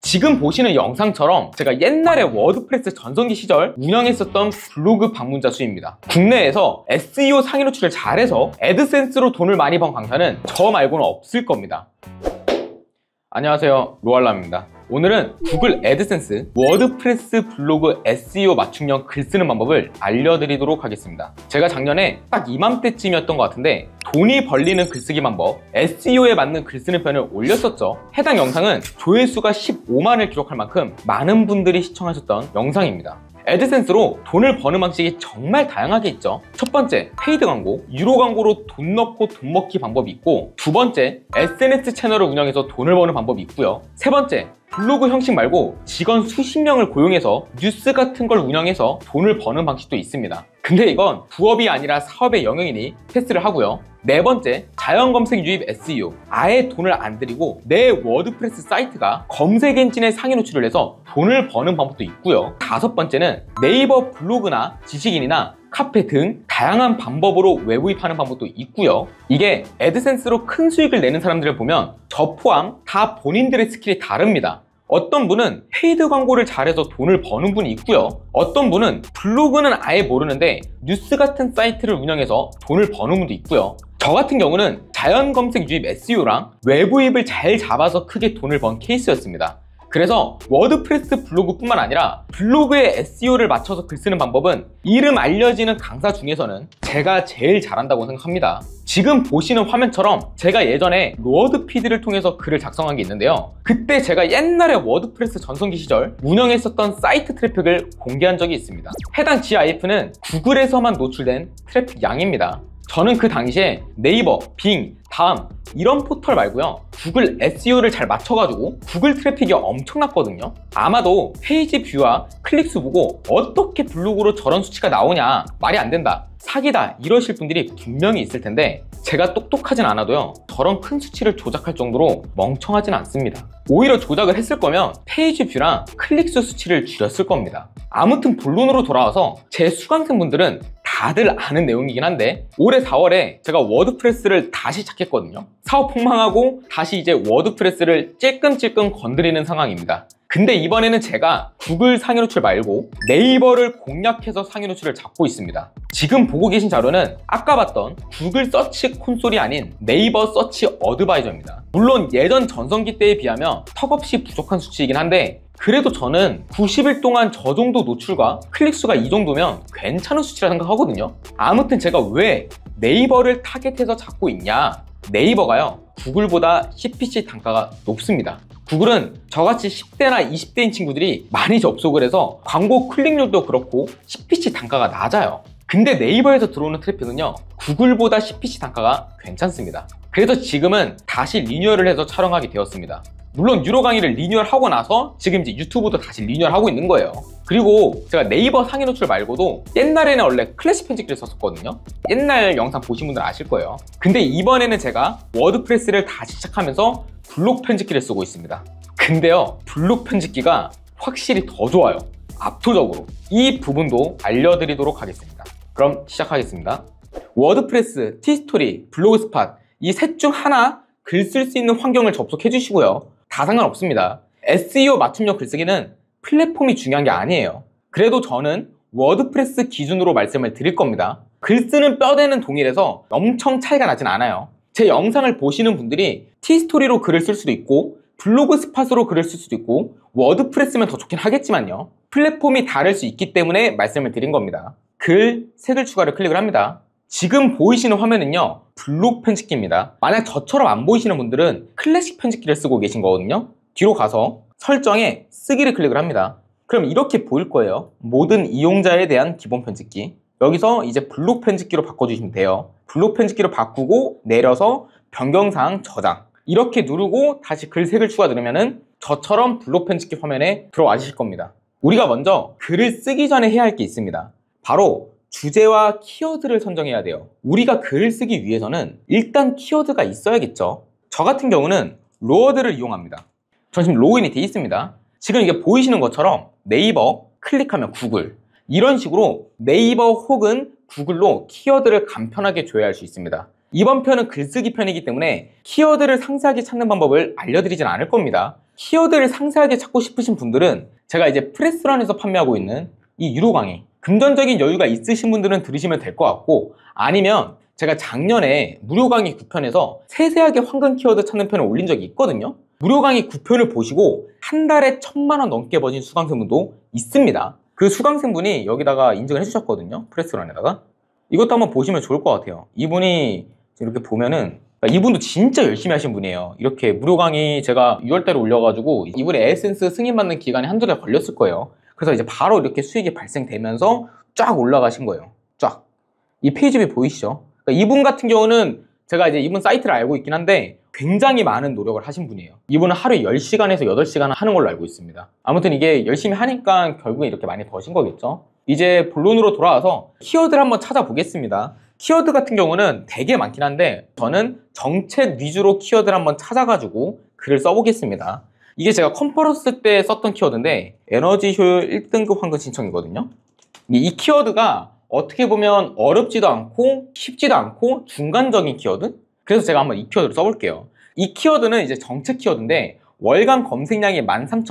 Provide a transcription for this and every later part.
지금 보시는 영상처럼 제가 옛날에 워드프레스 전성기 시절 운영했었던 블로그 방문자 수입니다. 국내에서 SEO 상위 노출을 잘해서 애드센스로 돈을 많이 번 강사는 저 말고는 없을 겁니다. 안녕하세요, 로알람입니다. 오늘은 구글 애드센스 워드프레스 블로그 SEO 맞춤형 글 쓰는 방법을 알려드리도록 하겠습니다. 제가 작년에 딱 이맘때쯤이었던 것 같은데 돈이 벌리는 글쓰기 방법, SEO에 맞는 글 쓰는 편을 올렸었죠. 해당 영상은 조회수가 15만을 기록할 만큼 많은 분들이 시청하셨던 영상입니다. 애드센스로 돈을 버는 방식이 정말 다양하게 있죠. 첫 번째, 페이드 광고, 유료 광고로 돈 넣고 돈 먹기 방법이 있고, 두 번째, SNS 채널을 운영해서 돈을 버는 방법이 있고요. 세 번째, 블로그 형식 말고 직원 수십 명을 고용해서 뉴스 같은 걸 운영해서 돈을 버는 방식도 있습니다. 근데 이건 부업이 아니라 사업의 영역이니 패스를 하고요. 네 번째, 자연 검색 유입 SEO. 아예 돈을 안 들이고 내 워드프레스 사이트가 검색 엔진에 상위 노출을 해서 돈을 버는 방법도 있고요. 다섯 번째는 네이버 블로그나 지식인이나 카페 등 다양한 방법으로 외부입하는 방법도 있고요. 이게 애드센스로 큰 수익을 내는 사람들을 보면 저 포함 다 본인들의 스킬이 다릅니다. 어떤 분은 페이드 광고를 잘해서 돈을 버는 분이 있고요. 어떤 분은 블로그는 아예 모르는데 뉴스 같은 사이트를 운영해서 돈을 버는 분도 있고요. 저 같은 경우는 자연 검색 유입 SEO랑 외부입을 잘 잡아서 크게 돈을 번 케이스였습니다. 그래서 워드프레스 블로그뿐만 아니라 블로그에 SEO를 맞춰서 글 쓰는 방법은 이름 알려지는 강사 중에서는 제가 제일 잘한다고 생각합니다. 지금 보시는 화면처럼 제가 예전에 워드피드를 통해서 글을 작성한 게 있는데요. 그때 제가 옛날에 워드프레스 전성기 시절 운영했었던 사이트 트래픽을 공개한 적이 있습니다. 해당 GIF는 구글에서만 노출된 트래픽 양입니다. 저는 그 당시에 네이버, 빙, 다음 이런 포털 말고요, 구글 SEO를 잘 맞춰가지고 구글 트래픽이 엄청났거든요. 아마도 페이지 뷰와 클릭수 보고 어떻게 블로그로 저런 수치가 나오냐, 말이 안 된다, 사기다 이러실 분들이 분명히 있을 텐데 제가 똑똑하진 않아도요, 저런 큰 수치를 조작할 정도로 멍청하진 않습니다. 오히려 조작을 했을 거면 페이지 뷰랑 클릭수 수치를 줄였을 겁니다. 아무튼 본론으로 돌아와서 제 수강생분들은 다들 아는 내용이긴 한데 올해 4월에 제가 워드프레스를 다시 시작했거든요. 사업 폭망하고 다시 이제 워드프레스를 찔끔찔끔 건드리는 상황입니다. 근데 이번에는 제가 구글 상위 노출 말고 네이버를 공략해서 상위 노출을 잡고 있습니다. 지금 보고 계신 자료는 아까 봤던 구글 서치 콘솔이 아닌 네이버 서치 어드바이저입니다. 물론 예전 전성기 때에 비하면 턱없이 부족한 수치이긴 한데 그래도 저는 90일 동안 저 정도 노출과 클릭수가 이 정도면 괜찮은 수치라 생각하거든요. 아무튼 제가 왜 네이버를 타겟해서 잡고 있냐, 네이버가요 구글보다 CPC 단가가 높습니다. 구글은 저같이 10대나 20대인 친구들이 많이 접속을 해서 광고 클릭률도 그렇고 CPC 단가가 낮아요. 근데 네이버에서 들어오는 트래픽은요 구글보다 CPC 단가가 괜찮습니다. 그래서 지금은 다시 리뉴얼을 해서 촬영하게 되었습니다. 물론 유료 강의를 리뉴얼하고 나서 지금 이제 유튜브도 다시 리뉴얼하고 있는 거예요. 그리고 제가 네이버 상위 노출 말고도 옛날에는 원래 클래식 편집기를 썼었거든요. 옛날 영상 보신 분들 아실 거예요. 근데 이번에는 제가 워드프레스를 다시 시작하면서 블록 편집기를 쓰고 있습니다. 근데요, 블록 편집기가 확실히 더 좋아요. 압도적으로. 이 부분도 알려드리도록 하겠습니다. 그럼 시작하겠습니다. 워드프레스, 티스토리, 블로그스팟 이 셋 중 하나 글 쓸 수 있는 환경을 접속해 주시고요. 다 상관없습니다. SEO 맞춤형 글쓰기는 플랫폼이 중요한 게 아니에요. 그래도 저는 워드프레스 기준으로 말씀을 드릴 겁니다. 글 쓰는 뼈대는 동일해서 엄청 차이가 나진 않아요. 제 영상을 보시는 분들이 티스토리로 글을 쓸 수도 있고 블로그 스팟으로 글을 쓸 수도 있고 워드프레스면 더 좋긴 하겠지만요, 플랫폼이 다를 수 있기 때문에 말씀을 드린 겁니다. 글, 색을 추가를 클릭을 합니다. 지금 보이시는 화면은요 블록 편집기입니다. 만약 저처럼 안 보이시는 분들은 클래식 편집기를 쓰고 계신 거거든요. 뒤로 가서 설정에 쓰기를 클릭을 합니다. 그럼 이렇게 보일 거예요. 모든 이용자에 대한 기본 편집기. 여기서 이제 블록 편집기로 바꿔주시면 돼요. 블록 편집기로 바꾸고 내려서 변경사항 저장 이렇게 누르고 다시 글색을 추가 누르면은 저처럼 블록 편집기 화면에 들어와 주실 겁니다. 우리가 먼저 글을 쓰기 전에 해야 할 게 있습니다. 바로 주제와 키워드를 선정해야 돼요. 우리가 글을 쓰기 위해서는 일단 키워드가 있어야겠죠. 저 같은 경우는 로워드를 이용합니다. 전 지금 로그인이 돼 있습니다. 지금 이게 보이시는 것처럼 네이버 클릭하면 구글, 이런 식으로 네이버 혹은 구글로 키워드를 간편하게 조회할 수 있습니다. 이번 편은 글쓰기 편이기 때문에 키워드를 상세하게 찾는 방법을 알려드리진 않을 겁니다. 키워드를 상세하게 찾고 싶으신 분들은 제가 이제 프레스런에서 판매하고 있는 이 유료 강의, 금전적인 여유가 있으신 분들은 들으시면 될 것 같고, 아니면 제가 작년에 무료 강의 9편에서 세세하게 황금 키워드 찾는 편을 올린 적이 있거든요. 무료 강의 9편을 보시고 한 달에 1,000만 원 넘게 버신 수강생분도 있습니다. 그 수강생분이 여기다가 인증을 해주셨거든요. 프레스런에다가. 이것도 한번 보시면 좋을 것 같아요. 이분이 이렇게 보면은, 이분도 진짜 열심히 하신 분이에요. 이렇게 무료 강의 제가 6월달에 올려가지고 이분의 에센스 승인받는 기간이 한두 달 걸렸을 거예요. 그래서 이제 바로 이렇게 수익이 발생되면서 쫙 올라가신 거예요. 쫙. 이 페이지뷰 보이시죠? 그러니까 이분 같은 경우는 제가 이제 이분 사이트를 알고 있긴 한데 굉장히 많은 노력을 하신 분이에요. 이분은 하루에 10시간에서 8시간 하는 걸로 알고 있습니다. 아무튼 이게 열심히 하니까 결국에 이렇게 많이 버신 거겠죠. 이제 본론으로 돌아와서 키워드를 한번 찾아보겠습니다. 키워드 같은 경우는 되게 많긴 한데 저는 정책 위주로 키워드를 한번 찾아가지고 글을 써보겠습니다. 이게 제가 컨퍼런스 때 썼던 키워드인데 에너지 효율 1등급 황금 신청이거든요. 이 키워드가 어떻게 보면 어렵지도 않고 쉽지도 않고 중간적인 키워드? 그래서 제가 한번 이 키워드를 써볼게요. 이 키워드는 이제 정책 키워드인데 월간 검색량이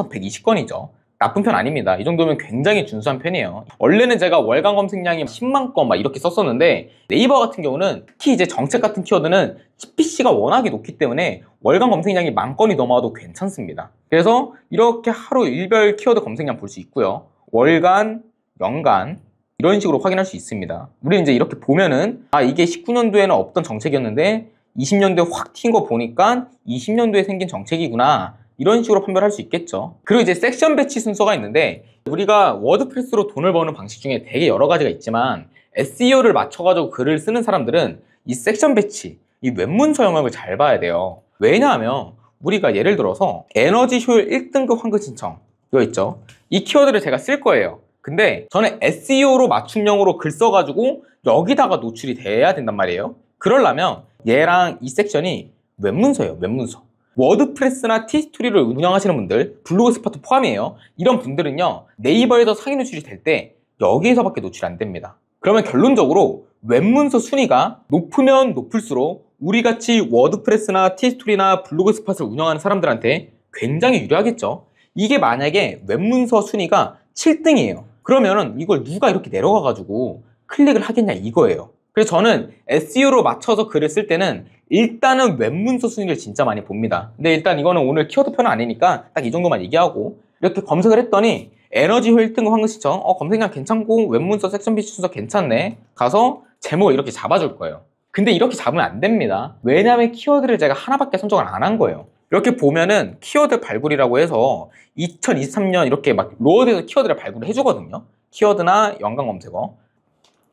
13,120건이죠. 나쁜 편 아닙니다. 이 정도면 굉장히 준수한 편이에요. 원래는 제가 월간 검색량이 10만 건 막 이렇게 썼었는데 네이버 같은 경우는 특히 이제 정책 같은 키워드는 CPC가 워낙에 높기 때문에 월간 검색량이 10,000건이 넘어와도 괜찮습니다. 그래서 이렇게 하루 일별 키워드 검색량 볼 수 있고요. 월간, 연간 이런 식으로 확인할 수 있습니다. 우리는 이제 이렇게 보면은 이게 19년도에는 없던 정책이었는데 20년도에 확 튄 거 보니까 20년도에 생긴 정책이구나. 이런 식으로 판별할 수 있겠죠. 그리고 이제 섹션 배치 순서가 있는데 우리가 워드프레스로 돈을 버는 방식 중에 되게 여러 가지가 있지만 SEO를 맞춰가지고 글을 쓰는 사람들은 이 섹션 배치, 이 웹문서 영역을 잘 봐야 돼요. 왜냐하면 우리가 예를 들어서 에너지 효율 1등급 황금 신청 이거 있죠. 이 키워드를 제가 쓸 거예요. 근데 저는 SEO로 맞춤형으로 글 써가지고 여기다가 노출이 돼야 된단 말이에요. 그러려면 얘랑 이 섹션이 웹문서예요. 웹문서. 워드프레스나 티스토리를 운영하시는 분들, 블로그 스팟도 포함이에요. 이런 분들은요, 네이버에서 상위 노출이 될 때 여기에서밖에 노출이 안 됩니다. 그러면 결론적으로 웹문서 순위가 높으면 높을수록 우리같이 워드프레스나 티스토리나 블로그 스팟을 운영하는 사람들한테 굉장히 유리하겠죠. 이게 만약에 웹문서 순위가 7등이에요. 그러면은 이걸 누가 이렇게 내려가가지고 클릭을 하겠냐 이거예요. 그래서 저는 SEO로 맞춰서 글을 쓸 때는 일단은 웹문서 순위를 진짜 많이 봅니다. 근데 일단 이거는 오늘 키워드 편은 아니니까 딱 이 정도만 얘기하고 이렇게 검색을 했더니 에너지 효율 1등급 황금 신청 검색량 괜찮고 웹문서 섹션 비치 순서 괜찮네 가서 제목을 이렇게 잡아줄 거예요. 근데 이렇게 잡으면 안 됩니다. 왜냐하면 키워드를 제가 하나밖에 선정을 안 한 거예요. 이렇게 보면은 키워드 발굴이라고 해서 2023년 이렇게 막 로어드에서 키워드를 발굴을 해주거든요. 키워드나 연관 검색어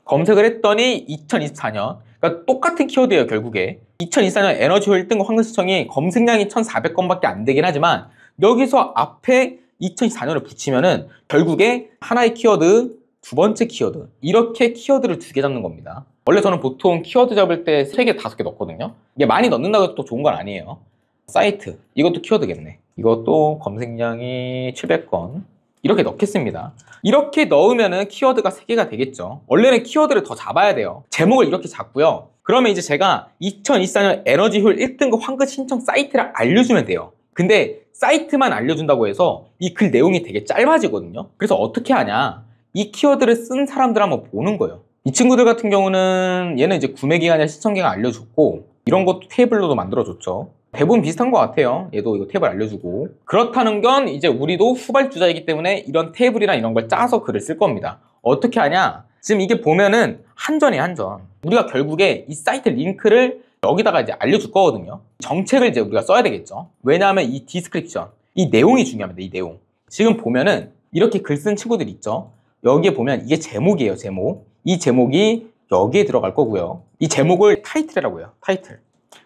검색을 했더니 2024년 그러니까 똑같은 키워드예요. 결국에 2024년 에너지 효율 1등급 황금 신청이 검색량이 1,400건밖에 안 되긴 하지만 여기서 앞에 2024년을 붙이면은 결국에 하나의 키워드, 두 번째 키워드 이렇게 키워드를 2개 잡는 겁니다. 원래 저는 보통 키워드 잡을 때 3개, 5개 넣거든요. 이게 많이 넣는다고 해서 또 좋은 건 아니에요. 사이트 이것도 키워드겠네. 이것도 검색량이 700건 이렇게 넣겠습니다. 이렇게 넣으면은 키워드가 3개가 되겠죠. 원래는 키워드를 더 잡아야 돼요. 제목을 이렇게 잡고요. 그러면 이제 제가 2024년 에너지 효율 1등급 황금 신청 사이트를 알려주면 돼요. 근데 사이트만 알려준다고 해서 이 글 내용이 되게 짧아지거든요. 그래서 어떻게 하냐? 이 키워드를 쓴 사람들 한번 보는 거예요. 이 친구들 같은 경우는 얘는 이제 구매 기간이나 시청 기간 알려줬고 이런 것도 테이블로도 만들어줬죠. 대부분 비슷한 것 같아요. 얘도 이거 탭을 알려주고 그렇다는 건 이제 우리도 후발주자이기 때문에 이런 테이블이나 이런 걸 짜서 글을 쓸 겁니다. 어떻게 하냐? 지금 이게 보면은 한전이에요. 한전. 우리가 결국에 이 사이트 링크를 여기다가 이제 알려줄 거거든요. 정책을 이제 우리가 써야 되겠죠. 왜냐하면 이 디스크립션 이 내용이 중요합니다. 이 내용. 지금 보면은 이렇게 글 쓴 친구들 있죠. 여기에 보면 이게 제목이에요. 제목. 이 제목이 여기에 들어갈 거고요. 이 제목을 타이틀이라고 해요. 타이틀.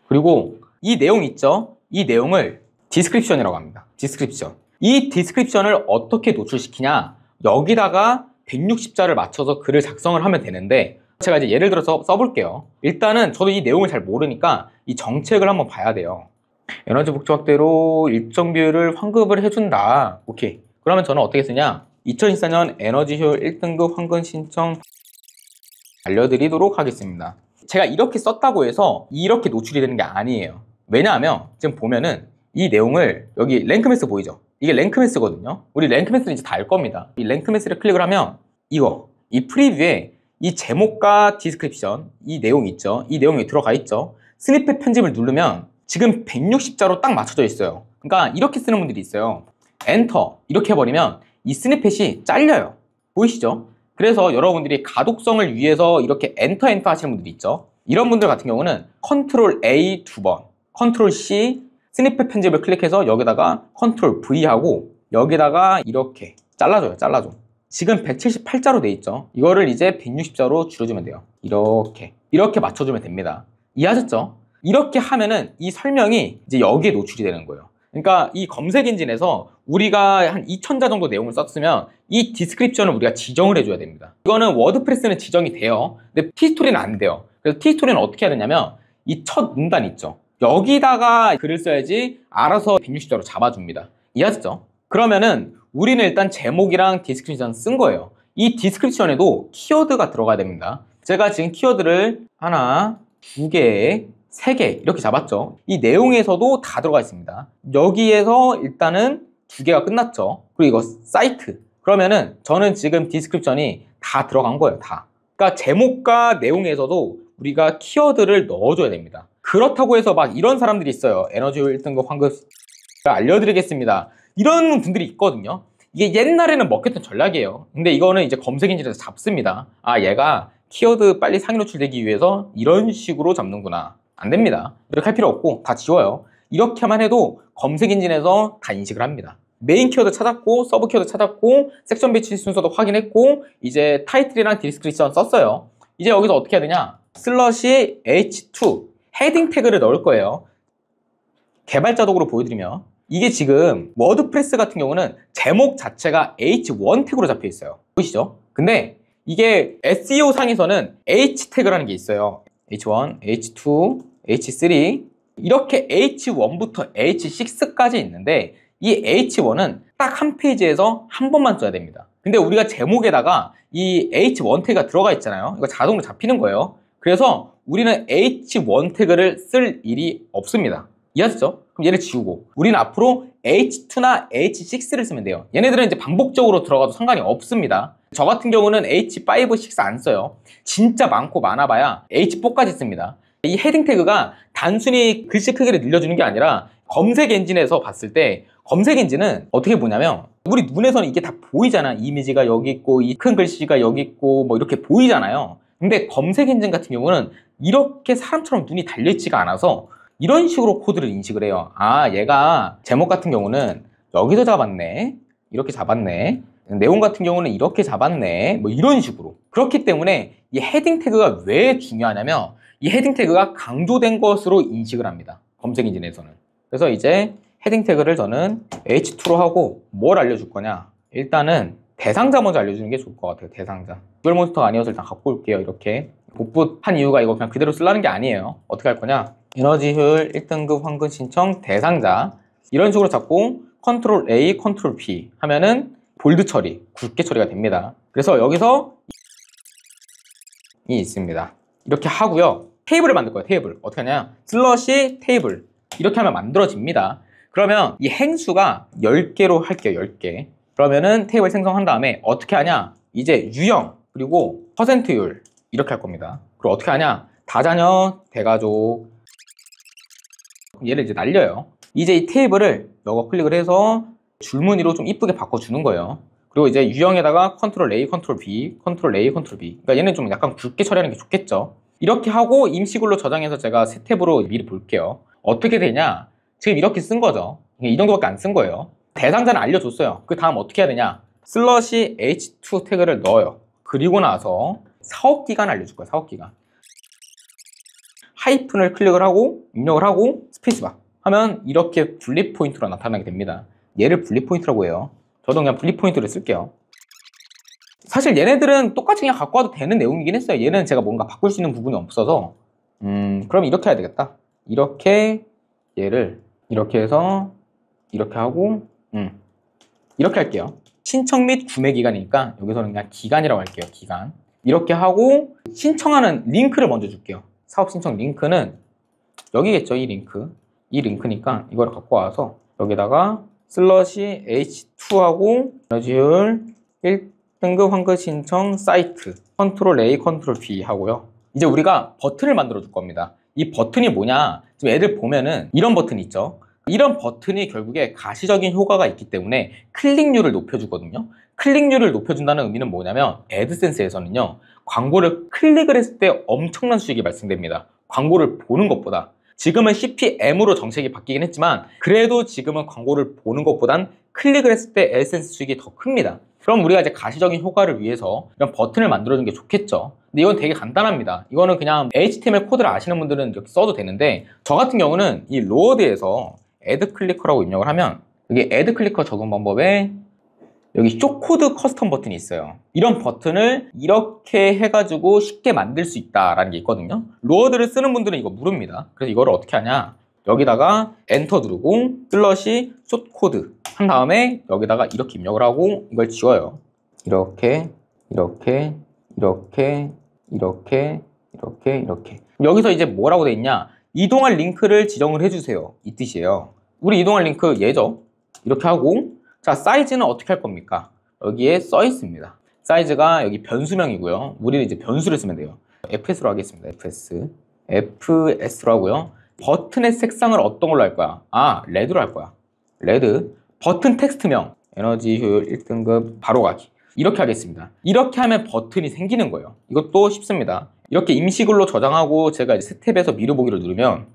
그리고 이 내용 있죠? 이 내용을 디스크립션이라고 합니다. 디스크립션. 이 디스크립션을 어떻게 노출시키냐? 여기다가 160자를 맞춰서 글을 작성을 하면 되는데 제가 이제 예를 들어서 써볼게요. 일단은 저도 이 내용을 잘 모르니까 이 정책을 한번 봐야 돼요. 에너지 복지 확대로 일정 비율을 환급을 해준다. 오케이. 그러면 저는 어떻게 쓰냐? 2024년 에너지 효율 1등급 황금 신청 알려드리도록 하겠습니다. 제가 이렇게 썼다고 해서 이렇게 노출이 되는 게 아니에요. 왜냐하면 지금 보면은 이 내용을 여기 랭크 매스 보이죠? 이게 랭크 매스거든요. 우리 랭크 매스는 이제 다 알 겁니다. 이 랭크 매스를 클릭을 하면 이 프리뷰에 이 제목과 디스크립션, 이 내용 있죠? 이 내용이 들어가 있죠? 스니펫 편집을 누르면 지금 160자로 딱 맞춰져 있어요. 그러니까 이렇게 쓰는 분들이 있어요. 엔터 이렇게 해버리면 이 스니펫이 잘려요. 보이시죠? 그래서 여러분들이 가독성을 위해서 이렇게 엔터 하시는 분들이 있죠. 이런 분들 같은 경우는 컨트롤 A 2번, 컨트롤 C 스니펫 편집을 클릭해서 여기다가 컨트롤 V 하고 여기다가 이렇게 잘라줘요. 지금 178자로 돼 있죠. 이거를 이제 160자로 줄여주면 돼요. 이렇게 맞춰주면 됩니다. 이해하셨죠? 이렇게 하면은 이 설명이 이제 여기에 노출이 되는 거예요. 그러니까 이 검색 엔진에서 우리가 한 2000자 정도 내용을 썼으면 이 디스크립션을 우리가 지정을 해줘야 됩니다. 이거는 워드프레스는 지정이 돼요. 근데 티스토리는 안 돼요. 그래서 티스토리는 어떻게 해야 되냐면 이 첫 문단 있죠. 여기다가 글을 써야지 알아서 160자로 잡아줍니다. 이해하셨죠? 그러면은 우리는 일단 제목이랑 디스크립션 쓴 거예요. 이 디스크립션에도 키워드가 들어가야 됩니다. 제가 지금 키워드를 하나, 두 개, 세 개 이렇게 잡았죠. 이 내용에서도 다 들어가 있습니다. 여기에서 일단은 두 개가 끝났죠. 그리고 이거 사이트. 그러면은 저는 지금 디스크립션이 다 들어간 거예요. 다. 그러니까 제목과 내용에서도 우리가 키워드를 넣어줘야 됩니다. 그렇다고 해서 막 이런 사람들이 있어요. 에너지 효율 1등급 황금 알려드리겠습니다. 이런 분들이 있거든요. 이게 옛날에는 먹혔던 전략이에요. 근데 이거는 이제 검색 엔진에서 잡습니다. 아, 얘가 키워드 빨리 상위 노출되기 위해서 이런 식으로 잡는구나. 안 됩니다. 이렇게 할 필요 없고 다 지워요. 이렇게만 해도 검색 엔진에서 다 인식을 합니다. 메인 키워드 찾았고 서브 키워드 찾았고 섹션 배치 순서도 확인했고 이제 타이틀이랑 디스크립션 썼어요. 이제 여기서 어떻게 해야 되냐? 슬러시 h2 헤딩 태그를 넣을 거예요. 개발자 도구로 보여드리면 이게 지금 워드프레스 같은 경우는 제목 자체가 h1 태그로 잡혀 있어요. 보이시죠? 근데 이게 SEO 상에서는 h 태그라는 게 있어요. h1, h2, h3 이렇게 h1부터 h6까지 있는데 이 h1은 딱 한 페이지에서 한 번만 써야 됩니다. 근데 우리가 제목에다가 이 h1 태그가 들어가 있잖아요. 이거 자동으로 잡히는 거예요. 그래서 우리는 h1 태그를 쓸 일이 없습니다. 이해하셨죠? 그럼 얘를 지우고 우리는 앞으로 h2나 h6를 쓰면 돼요. 얘네들은 이제 반복적으로 들어가도 상관이 없습니다. 저 같은 경우는 h5, 6 안 써요. 진짜 많고 많아봐야 h4까지 씁니다. 이 헤딩 태그가 단순히 글씨 크기를 늘려주는 게 아니라 검색 엔진에서 봤을 때 검색 엔진은 어떻게 보냐면 우리 눈에서는 이게 다 보이잖아. 이미지가 여기 있고 이 큰 글씨가 여기 있고 뭐 이렇게 보이잖아요. 근데 검색 엔진 같은 경우는 이렇게 사람처럼 눈이 달려있지가 않아서 이런 식으로 코드를 인식을 해요. 아, 얘가 제목 같은 경우는 여기서 잡았네, 이렇게 잡았네, 내용 같은 경우는 이렇게 잡았네, 뭐 이런 식으로. 그렇기 때문에 이 헤딩 태그가 왜 중요하냐면 이 헤딩 태그가 강조된 것으로 인식을 합니다. 검색 엔진에서는. 그래서 이제 헤딩 태그를 저는 H2로 하고 뭘 알려줄 거냐? 일단은 대상자 먼저 알려주는 게 좋을 것 같아요. 대상자. 듀얼 몬스터가 아니어서 일단 갖고 올게요. 이렇게 복붙한 이유가 이거 그냥 그대로 쓰려는 게 아니에요. 어떻게 할 거냐? 에너지 효율 1등급 황금 신청 대상자 이런 식으로 잡고 컨트롤 A, 컨트롤 B 하면은 볼드 처리, 굵게 처리가 됩니다. 그래서 여기서 이 있습니다. 이렇게 하고요. 테이블을 만들 거예요. 테이블. 어떻게 하냐? 슬러시 테이블. 이렇게 하면 만들어집니다. 그러면 이 행수가 10개로 할게요. 10개. 그러면은 테이블 생성한 다음에 어떻게 하냐? 이제 유형 그리고 퍼센트율 이렇게 할 겁니다. 그리고 어떻게 하냐? 다자녀, 대가족 얘를 이제 날려요. 이제 이 테이블을 이거 클릭을 해서 줄무늬로 좀 이쁘게 바꿔주는 거예요. 그리고 이제 유형에다가 컨트롤 A, 컨트롤 B, 컨트롤 A, 컨트롤 B. 그러니까 얘는 좀 약간 굵게 처리하는 게 좋겠죠. 이렇게 하고 임시글로 저장해서 제가 새 탭으로 미리 볼게요. 어떻게 되냐? 지금 이렇게 쓴 거죠. 이 정도밖에 안 쓴 거예요. 대상자는 알려줬어요. 그 다음 어떻게 해야 되냐? 슬러시 H2 태그를 넣어요. 그리고 나서 사업기간 알려줄 거예요. 사업기간. 하이픈을 클릭을 하고 입력을 하고 스페이스바 하면 이렇게 분리 포인트로 나타나게 됩니다. 얘를 분리 포인트라고 해요. 저도 그냥 분리 포인트를 쓸게요. 사실 얘네들은 똑같이 그냥 갖고 와도 되는 내용이긴 했어요. 얘는 제가 뭔가 바꿀 수 있는 부분이 없어서 그럼 이렇게 해야 되겠다. 이렇게 얘를 이렇게 해서 이렇게 하고 이렇게 할게요. 신청 및 구매 기간이니까 여기서는 그냥 기간이라고 할게요. 기간. 이렇게 하고 신청하는 링크를 먼저 줄게요. 사업 신청 링크는 여기겠죠. 이 링크. 이 링크니까 이걸 갖고 와서 여기다가 슬러시 h2하고 에너지 효율 1등급 환급 신청 사이트 컨트롤 A 컨트롤 B 하고요. 이제 우리가 버튼을 만들어 줄 겁니다. 이 버튼이 뭐냐, 지금 애들 보면은 이런 버튼 있죠. 이런 버튼이 결국에 가시적인 효과가 있기 때문에 클릭률을 높여주거든요. 클릭률을 높여준다는 의미는 뭐냐면 애드센스에서는요, 광고를 클릭을 했을 때 엄청난 수익이 발생됩니다. 광고를 보는 것보다. 지금은 CPM으로 정책이 바뀌긴 했지만 그래도 지금은 광고를 보는 것보단 클릭을 했을 때 애드센스 수익이 더 큽니다. 그럼 우리가 이제 가시적인 효과를 위해서 이런 버튼을 만들어주는 게 좋겠죠. 근데 이건 되게 간단합니다. 이거는 그냥 HTML 코드를 아시는 분들은 이렇게 써도 되는데, 저 같은 경우는 이 로어드에서 애드 클리커라고 입력을 하면 여기 애드 클리커 적용 방법에 여기 쇼코드 커스텀 버튼이 있어요. 이런 버튼을 이렇게 해가지고 쉽게 만들 수 있다라는 게 있거든요. 로어드를 쓰는 분들은 이거 모릅니다. 그래서 이거를 어떻게 하냐, 여기다가 엔터 누르고 슬러시 쇼코드 한 다음에 여기다가 이렇게 입력을 하고 이걸 지워요. 이렇게 이렇게 이렇게 이렇게 이렇게 이렇게. 여기서 이제 뭐라고 돼 있냐, 이동할 링크를 지정을 해주세요, 이 뜻이에요. 우리 이동할 링크 얘죠. 이렇게 하고, 자, 사이즈는 어떻게 할 겁니까? 여기에 써 있습니다. 사이즈가 여기 변수명이고요. 우리는 이제 변수를 쓰면 돼요. FS로 하겠습니다. FS로 하고요. 버튼의 색상을 어떤 걸로 할 거야? 아, 레드로 할 거야. 레드. 버튼 텍스트명 에너지 효율 1등급 바로 가기, 이렇게 하겠습니다. 이렇게 하면 버튼이 생기는 거예요. 이것도 쉽습니다. 이렇게 임시글로 저장하고 제가 이제 스텝에서 미루보기를 누르면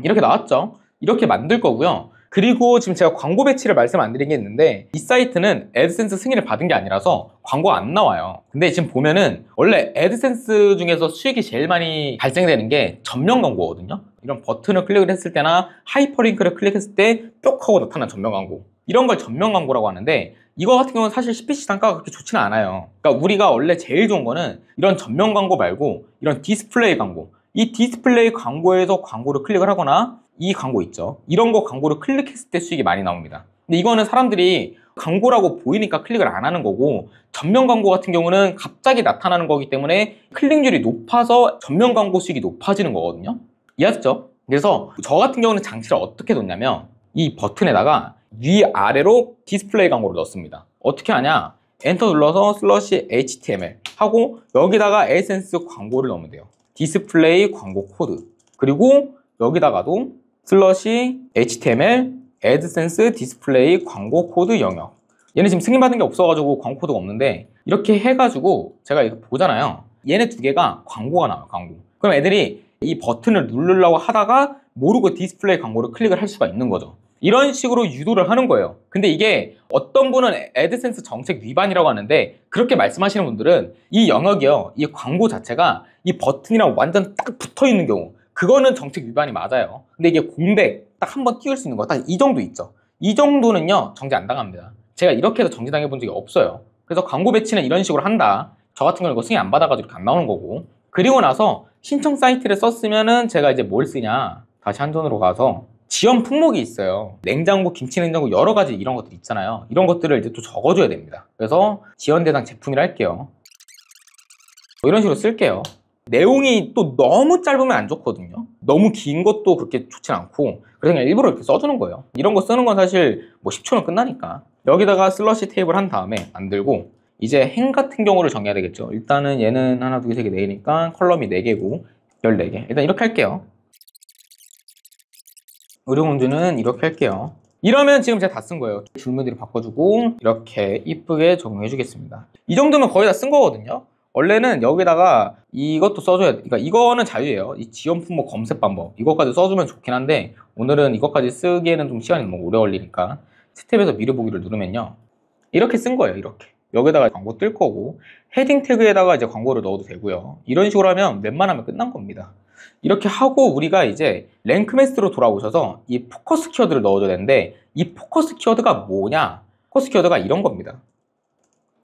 이렇게 나왔죠. 이렇게 만들 거고요. 그리고 지금 제가 광고 배치를 말씀 안 드린 게 있는데, 이 사이트는 애드센스 승인을 받은 게 아니라서 광고 안 나와요. 근데 지금 보면은 원래 애드센스 중에서 수익이 제일 많이 발생되는 게 전면 광고거든요. 이런 버튼을 클릭을 했을 때나 하이퍼링크를 클릭했을 때 뿅 하고 나타난 전면 광고, 이런 걸 전면 광고라고 하는데, 이거 같은 경우는 사실 CPC 단가가 그렇게 좋지는 않아요. 그러니까 우리가 원래 제일 좋은 거는 이런 전면 광고 말고 이런 디스플레이 광고, 이 디스플레이 광고에서 광고를 클릭을 하거나 이 광고 있죠, 이런 거 광고를 클릭했을 때 수익이 많이 나옵니다. 근데 이거는 사람들이 광고라고 보이니까 클릭을 안 하는 거고, 전면 광고 같은 경우는 갑자기 나타나는 거기 때문에 클릭률이 높아서 전면 광고 수익이 높아지는 거거든요. 이해하셨죠? 그래서 저 같은 경우는 장치를 어떻게 놓냐면, 이 버튼에다가 위아래로 디스플레이 광고를 넣습니다. 어떻게 하냐, 엔터 눌러서 슬러시 HTML 하고 여기다가 애드센스 광고를 넣으면 돼요. 디스플레이 광고 코드, 그리고 여기다가도 슬러시 HTML 애드센스 디스플레이 광고 코드 영역. 얘는 지금 승인받은 게 없어가지고 광고 코드가 없는데, 이렇게 해가지고 제가 이거 보잖아요. 얘네 두 개가 광고가 나와요, 광고. 그럼 애들이 이 버튼을 누르려고 하다가 모르고 디스플레이 광고를 클릭을 할 수가 있는 거죠. 이런 식으로 유도를 하는 거예요. 근데 이게 어떤 분은 애드센스 정책 위반이라고 하는데, 그렇게 말씀하시는 분들은 이 영역이요, 이 광고 자체가 이 버튼이랑 완전 딱 붙어 있는 경우, 그거는 정책 위반이 맞아요. 근데 이게 공백 딱 한 번 띄울 수 있는 거 딱 이 정도 있죠. 이 정도는요 정지 안 당합니다. 제가 이렇게 해서 정지 당해 본 적이 없어요. 그래서 광고 배치는 이런 식으로 한다. 저 같은 경우는 이거 승인 안 받아가지고 이렇게 안 나오는 거고, 그리고 나서 신청 사이트를 썼으면은 제가 이제 뭘 쓰냐, 다시 한전으로 가서 지원 품목이 있어요. 냉장고, 김치 냉장고 여러 가지 이런 것들 있잖아요. 이런 것들을 이제 또 적어줘야 됩니다. 그래서 지원 대상 제품이라 할게요. 이런 식으로 쓸게요. 내용이 또 너무 짧으면 안 좋거든요. 너무 긴 것도 그렇게 좋진 않고, 그래서 그냥 일부러 이렇게 써주는 거예요. 이런 거 쓰는 건 사실 뭐 10초는 끝나니까. 여기다가 슬러시 테이블 한 다음에 만들고, 이제 행 같은 경우를 정해야 되겠죠. 일단은 얘는 하나, 둘, 셋, 넷, 4개니까 컬럼이 4개고 14개. 일단 이렇게 할게요. 의료공주는 이렇게 할게요. 이러면 지금 제가 다 쓴 거예요. 줄무늬를 바꿔주고 이렇게 이쁘게 적용해 주겠습니다. 이 정도면 거의 다 쓴 거거든요. 원래는 여기다가 이것도 써줘야 돼. 그러니까 이거는 자유예요. 이 지원 품목 검색 방법 이것까지 써주면 좋긴 한데, 오늘은 이것까지 쓰기에는 좀 시간이 너무 오래 걸리니까 스텝에서 미루보기를 누르면요, 이렇게 쓴 거예요. 이렇게 여기다가 광고 뜰 거고, 헤딩 태그에다가 이제 광고를 넣어도 되고요. 이런 식으로 하면 웬만하면 끝난 겁니다. 이렇게 하고 우리가 이제 랭크 매스로 돌아오셔서 이 포커스 키워드를 넣어줘야 되는데, 이 포커스 키워드가 뭐냐? 포커스 키워드가 이런 겁니다.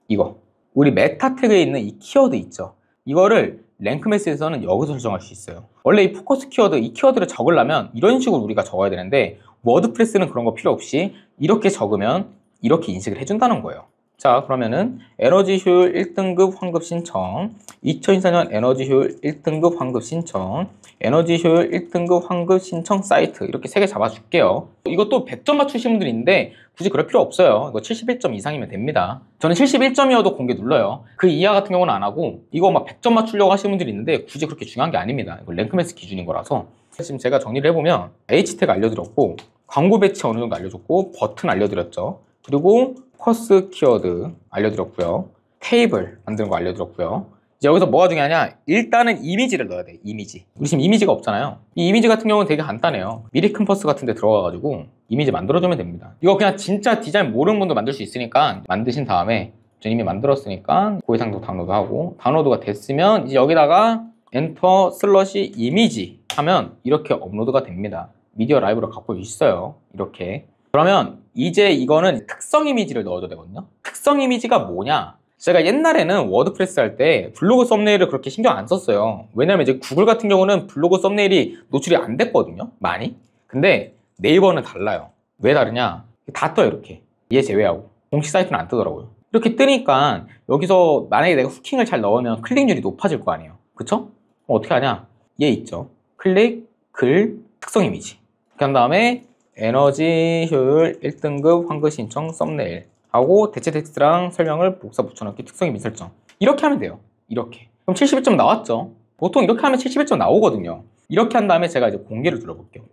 이거 우리 메타 태그에 있는 이 키워드 있죠? 이거를 랭크 매스에서는 여기서 설정할 수 있어요. 원래 이 포커스 키워드, 이 키워드를 적으려면 이런 식으로 우리가 적어야 되는데, 워드프레스는 그런 거 필요 없이 이렇게 적으면 이렇게 인식을 해준다는 거예요. 자, 그러면은 에너지 효율 1등급 환급 신청, 2024년 에너지 효율 1등급 환급 신청, 에너지 효율 1등급 환급 신청 사이트 이렇게 3개 잡아줄게요. 이것도 100점 맞추신 분들이 있는데 굳이 그럴 필요 없어요. 이거 71점 이상이면 됩니다. 저는 71점이어도 공개 눌러요. 그 이하 같은 경우는 안 하고 이거 막 100점 맞추려고 하시는 분들이 있는데 굳이 그렇게 중요한 게 아닙니다. 이거 랭크매스 기준인 거라서. 지금 제가 정리를 해보면 H태그 알려드렸고, 광고 배치 어느 정도 알려줬고, 버튼 알려드렸죠. 그리고 포커스 키워드 알려드렸고요. 테이블 만드는 거 알려드렸고요. 이제 여기서 뭐가 중요하냐? 일단은 이미지를 넣어야 돼. 이미지. 우리 지금 이미지가 없잖아요. 이 이미지 같은 경우는 되게 간단해요. 미리 컴퍼스 같은 데 들어가가지고 이미지 만들어주면 됩니다. 이거 그냥 진짜 디자인 모르는 분도 만들 수 있으니까 만드신 다음에 전 이미 만들었으니까 고해상도 다운로드하고, 다운로드가 됐으면 이제 여기다가 엔터 슬러시 이미지 하면 이렇게 업로드가 됩니다. 미디어 라이브를 갖고 있어요. 이렇게. 그러면 이제 이거는 특성 이미지를 넣어도 되거든요. 특성 이미지가 뭐냐? 제가 옛날에는 워드프레스 할 때 블로그 썸네일을 그렇게 신경 안 썼어요. 왜냐면 이제 구글 같은 경우는 블로그 썸네일이 노출이 안 됐거든요. 많이. 근데 네이버는 달라요. 왜 다르냐? 다 떠요, 이렇게. 얘 제외하고. 공식 사이트는 안 뜨더라고요. 이렇게 뜨니까 여기서 만약에 내가 후킹을 잘 넣으면 클릭률이 높아질 거 아니에요. 그쵸? 어떻게 하냐? 얘 있죠. 클릭, 글, 특성 이미지. 그 다음에 에너지 효율 1등급 환급 신청 썸네일 하고 대체 텍스트랑 설명을 복사 붙여넣기 특성 이미지 설정. 이렇게 하면 돼요. 이렇게. 그럼 71점 나왔죠? 보통 이렇게 하면 71점 나오거든요. 이렇게 한 다음에 제가 이제 공개를 눌러볼게요.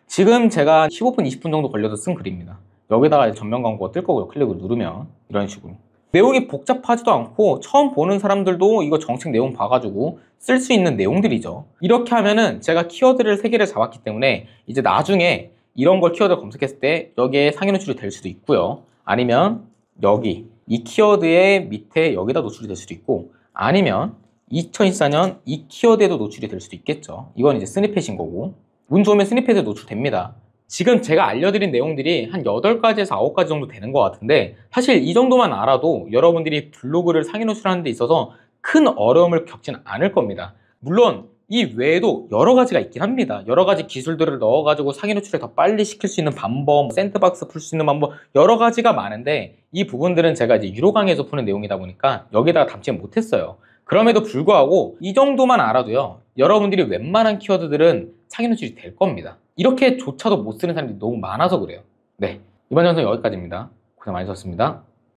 지금 제가 15분, 20분 정도 걸려서 쓴 글입니다. 여기다가 전면 광고가 뜰 거고요. 클릭을 누르면 이런 식으로. 내용이 복잡하지도 않고 처음 보는 사람들도 이거 정책 내용 봐가지고 쓸 수 있는 내용들이죠. 이렇게 하면은 제가 키워드를 3개를 잡았기 때문에 이제 나중에 이런 걸 키워드 검색했을 때 여기에 상위 노출이 될 수도 있고요. 아니면 여기 이 키워드의 밑에 여기다 노출이 될 수도 있고, 아니면 2024년 이 키워드에도 노출이 될 수도 있겠죠. 이건 이제 스니펫인 거고, 운 좋으면 스니펫에 노출됩니다. 지금 제가 알려드린 내용들이 한 8가지에서 9가지 정도 되는 것 같은데, 사실 이 정도만 알아도 여러분들이 블로그를 상위 노출하는 데 있어서 큰 어려움을 겪진 않을 겁니다. 물론 이 외에도 여러 가지가 있긴 합니다. 여러 가지 기술들을 넣어가지고 상위 노출을 더 빨리 시킬 수 있는 방법, 샌드박스 풀 수 있는 방법, 여러 가지가 많은데 이 부분들은 제가 이제 유료 강의에서 푸는 내용이다 보니까 여기다가 담지 못했어요. 그럼에도 불구하고 이 정도만 알아도요, 여러분들이 웬만한 키워드들은 상위 노출이 될 겁니다. 이렇게조차도 못 쓰는 사람들이 너무 많아서 그래요. 네, 이번 영상 여기까지입니다. 고생 많으셨습니다.